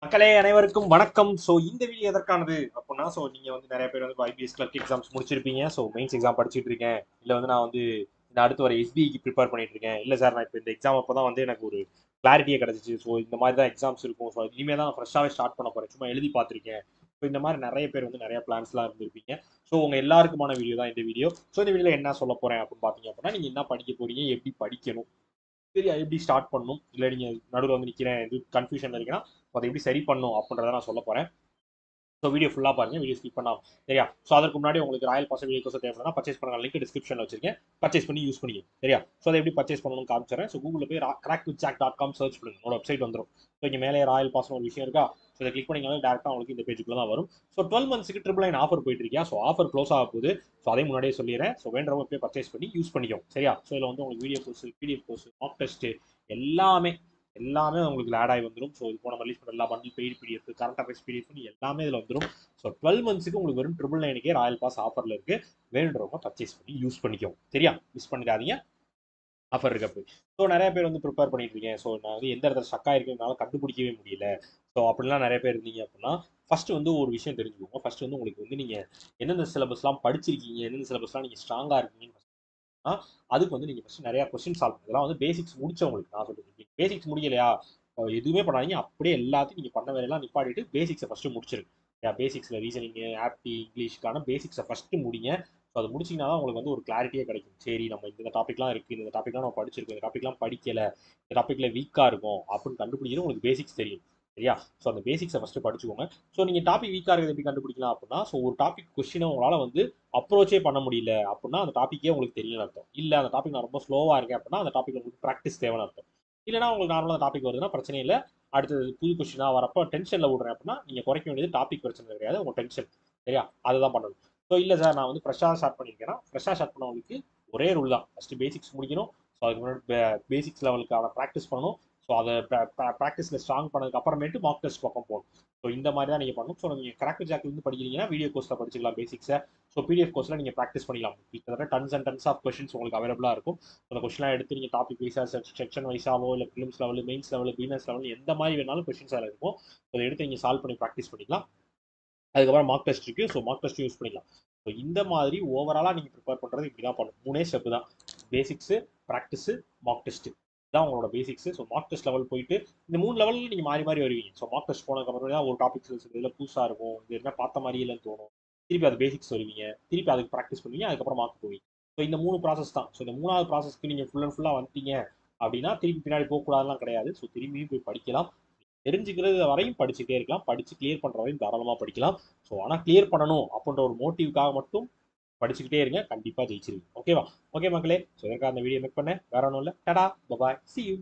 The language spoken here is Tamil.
மக்களே அனைவருக்கும் வணக்கம். ஸோ இந்த வீடியோ எதற்கானது அப்படின்னா, ஸோ நீங்க வந்து நிறைய பேர் வந்து ஐபிஎஸ் கிளர்க் எக்ஸாம்ஸ் முடிச்சிருப்பீங்க. ஸோ மெயின்ஸ் எக்ஸாம் படிச்சுட்டு இருக்கேன், இல்லை வந்து நான் வந்து இந்த அடுத்து வர எஸ்பிஐக்கு ப்ரிப்பேர் பண்ணிட்டு இருக்கேன். இல்லை சார், நான் இப்போ இந்த எக்ஸாம் அப்போ தான் வந்து எனக்கு ஒரு கிளாரிட்டியே கிடைச்சிச்சு. ஸோ இந்த மாதிரி தான் எக்ஸாம்ஸ் இருக்கும். ஸோ இனிமேல் தான் ஃப்ரெஷ்ஷாகவே ஸ்டார்ட் பண்ண போறேன், சும்மா எழுதி பார்த்துருக்கேன். ஸோ இந்த மாதிரி நிறைய பேர் வந்து நிறைய பிளான்ஸ்லாம் இருந்திருப்பீங்க. ஸோ உங்க எல்லாருக்குமான வீடியோ தான் இந்த வீடியோ. ஸோ இந்த வீடியோவில் என்ன சொல்ல போறேன் அப்படின்னு பார்த்தீங்க அப்படின்னா, நீங்க என்ன படிக்க போறீங்க, எப்படி படிக்கணும், சரியா எப்படி ஸ்டார்ட் பண்ணணும், இல்லை நீங்க நடுவில் வந்து நிற்கிறேன் இது கன்ஃபியூஷன் இருக்கீங்கன்னா அதை எப்படி சரி பண்ணணும் அப்படின்றத நான் சொல்ல போறேன். ஸோ வீடியோ ஃபுல்லாக பாருங்க, வீடியோ ஸ்கிப் பண்ணாம, சரியா? ஸோ அதற்கு முன்னாடி உங்களுக்கு ராயல் பாஸ் வீடியோ கோர்ஸ் தேவைப்படுனா பர்ச்சேஸ் பண்ணுற லிங்க் டிஸ்கிரிப்ஷனில் வச்சிருக்கேன், பர்ச்சேஸ் பண்ணி யூஸ் பண்ணிங்க, சரியா? ஸோ அதை எப்படி பர்ச்சேஸ் பண்ணணும்னு காமிச்சிடறேன். ஸோ கூகுளில் போய் crackvithjack.com சர்ச் பண்ணுங்க, உங்களோட வெப்சைட் வந்துடும். ஸோ இங்கே மேலே ராயல் பாஸ்னு ஒரு விஷயம் இருக்கா, ஸோ இதை கிளிக் பண்ணிங்கனாலும் டேரக்டாக உங்களுக்கு இந்த பேஜுக்குள்ள தான் வரும். ஸோ 12 மந்த்ஸ்க்கு ட்ரிபிள் 9 ஆஃபர் போயிட்டு இருக்கியா, ஸோ ஆஃபர் க்ளோஸ் ஆக போகுது. ஸோ அதே முன்னாடியே சொல்லிடுறேன். ஸோ வேண்டவங்க போய் பர்ச்சேஸ் பண்ணி யூஸ் பண்ணிக்கும், சரியா? ஸோ இதில் வந்து உங்களுக்கு video course, PDF course, Mach test எல்லாமே எல்லாமே உங்களுக்கு ஆட் ஆகி வந்துடும். ஸோ இது போன ரிலீஸ் பண்ண எல்லா bundle paid PDF, current affairs PDF எல்லாமே இதில் வந்துடும். ஸோ 12 மந்த்ஸ்க்கு உங்களுக்கு வெறும் 999 ராயல் பாஸ் ஆஃபரில் இருக்கு. வேண்டுறவங்க பர்ச்சேஸ் பண்ணி யூஸ் பண்ணிக்கோங்க, சரியா? மிஸ் பண்ணிடாதீங்க, ஆஃபர் இருக்கப்போ. ஸோ நிறைய பேர் வந்து ப்ரிப்பேர் பண்ணிட்டு இருக்கேன், ஸோ நான் வந்து எந்த இடத்துல ஸ்டக் ஆயிருக்குனால கண்டுபிடிக்கவே முடியல, ஸோ அப்படிலாம் நிறைய பேர் இருந்தீங்க அப்படின்னா ஃபர்ஸ்ட் வந்து ஒரு விஷயம் தெரிஞ்சுக்கோங்க. ஃபர்ஸ்ட் வந்து உங்களுக்கு வந்து நீங்க எந்தெந்த சிலபஸ்லாம் படிச்சிருக்கீங்க, எந்தெந்த சிலபஸ்லாம் நீங்க ஸ்ட்ராங்கா இருக்கீங்கன்னு அதுக்கு வந்து நீங்க ஃபர்ஸ்ட் நிறைய கொஸ்டின் சால்வ் பண்ணலாம். இதெல்லாம் வந்து பேசிக்ஸ் முடிச்சவங்களுக்கு நான் சொல்றேன். பேசிக்ஸ் முடியலையா, எதுவுமே பண்ணாதீங்க, அப்படியே எல்லாத்தையும் நீங்க பண்ண வேலையெல்லாம் நிப்பாட்டிட்டு பேசிக்ஸை ஃபர்ஸ்ட் முடிச்சிருங்க. பேசிக்ஸ்ல ரீசனிங், ஆப்டி, இங்கிலீஷ்க்கான பேசிக்ஸை ஃபர்ஸ்ட் முடிங்க. ஸோ அது முடிச்சிங்கன்னா தான் உங்களுக்கு வந்து ஒரு கிளாரிட்டியே கிடைக்கும். சரி, நம்ம இந்த டாப்பிக்லாம் இருக்கு, இந்த டாப்பிக்லாம் நம்ம படிச்சிருக்கோம், இந்த டாப்பிக்லாம் படிக்கல, இந்த டாப்பிக்ல வீக்கா இருக்கும் அப்படின்னு கண்டுபிடிக்கிறது உங்களுக்கு பேசிக்ஸ் தெரியும், சரியா? ஸோ அந்த பேசிக்ஸை ஃபர்ஸ்ட் படிச்சுக்கோங்க. ஸோ நீங்க டாபிக் வீக்கா இருக்கிறது எப்படி கண்டுபிடிக்கலாம் அப்படின்னா, ஸோ ஒரு டாபிக் கொஸ்டினை உங்களால வந்து அப்ரோச்சே பண்ண முடியல அப்படின்னா அந்த டாப்பிக்கே உங்களுக்கு தெரியலன்னு அர்த்தம். இல்லை அந்த டாபிக் நான் ரொம்ப ஸ்லோவாக இருக்கேன் அப்படின்னா அந்த டாபிக் உங்களுக்கு ப்ராக்டிஸ் தேவைன்னு அர்த்தம். இல்லைனா உங்களுக்கு நார்மலாக டாபிக் வருதுன்னா பிரச்சனை இல்லை. அடுத்தது புது கொஸ்டினாக வரப்போ டென்ஷனில் விடுறேன் அப்படின்னா நீங்கள் குறைக்க வேண்டியது டாபிக் பிரச்சனை கிடையாது, உங்கள் டென்ஷன், சரியா? அதுதான் பண்ணணும். ஸோ இல்லை சார், நான் வந்து ஃப்ரெஷ்ஷாக ஸ்டார்ட் பண்ணியிருக்கேன்னா ஃப்ரெஷ்ஷாக ஸ்டார்ட் பண்ணவங்களுக்கு ஒரே ரூல் தான், ஃபஸ்ட்டு பேசிக்ஸ் முடிக்கணும். ஸோ அதுக்கு முன்னாடி பேசிக்ஸ் லெவலுக்கான ப்ராக்டிஸ் பண்ணணும். ஸோ அதை ப்ராக்டிஸில் ஸ்ட்ராங் பண்ணதுக்கு அப்புறமேட்டு மார்க் டெஸ்ட் பக்கம் போகணும். ஸோ இந்த மாதிரி தான் நீங்கள் பண்ணணும். ஸோ நீங்கள் கிராக் ஜாக்லேருந்து படிக்கிறீங்கன்னா வீடியோ கோர்ஸில் படிச்சிக்கலாம் பேசிக்ஸை. ஸோ பிடிஎஃப் கோர்ஸில் நீங்கள் ப்ராக்டிஸ் பண்ணிக்கலாம். கிட்டத்தட்ட tons and tons of questions உங்களுக்கு அவைலபிளாக இருக்கும். அந்த கொஸ்டின்லாம் எடுத்து நீங்கள் டாபிக் வைஸாக செக்ஷன் வைஸாவோ இல்லை films level, mains level, beginners level எந்த மாதிரி வேணாலும் கொஸ்டின்ஸ் அதில் இருக்கும். அதை எடுத்து நீங்கள் சால்வ் பண்ணி ப்ராக்டிஸ் பண்ணிக்கலாம். அதுக்கப்புறம் மார்க் டெஸ்ட் இருக்குது, ஸோ மார்க் டெஸ்ட் யூஸ் பண்ணிக்கலாம். ஸோ இந்த மாதிரி ஓவராலாக நீங்கள் ப்ரிப்பேர் பண்ணுறது இப்படி தான் பண்ணணும். 3 ஸ்டெப்பு தான்: பேசிக்ஸு, ப்ராக்டிஸு, மார்க் டெஸ்ட்டு. தான் உங்களோட basics. So mark test level போயிட்டு இந்த 3 லெவலில் நீங்கள் மாறி மாறி வருவீங்க. ஸோ மார்க் டெஸ்ட் போனதுக்கப்புறம் தான் ஒரு டாபிக்ஸ் இதில் புதுசாக இருக்கும், இது என்ன பார்த்த மாதிரி இல்லைன்னு தோணும். திருப்பி அது பேசிக்ஸ் வருவீங்க, திருப்பி அதுக்கு ப்ராக்டிஸ் பண்ணுவீங்க, அதுக்கப்புறம் மார்க் போவீங்க. ஸோ இந்த 3 ப்ராசஸ் தான். ஸோ இந்த 3வது ப்ராசஸ்க்கு நீங்கள் ஃபுல் அண்ட் ஃபுல்லாக வந்துட்டீங்க அப்படின்னா திருப்பி பின்னாடி போகக்கூடாதுலாம் கிடையாது. ஸோ திரும்பியும் போய் படிக்கலாம், தெரிஞ்சுக்கிறது வரையும் படிச்சுட்டே இருக்கலாம், படிச்சு கிளியர் பண்ற வரையும் தாராளமாக படிக்கலாம். ஸோ ஆனால் கிளியர் பண்ணணும் அப்படின்ற ஒரு மோட்டிவ்காக மட்டும் படிச்சுக்கிட்டே இருங்க, கண்டிப்பாக ஜெயிச்சிருவீங்க. ஓகேவா? ஓகே மக்களே, ஸோ இதற்காக அந்த வீடியோ மேக் பண்ணேன், வேற ஒன்றும் இல்லை. டடா, பபாய், சி யூ.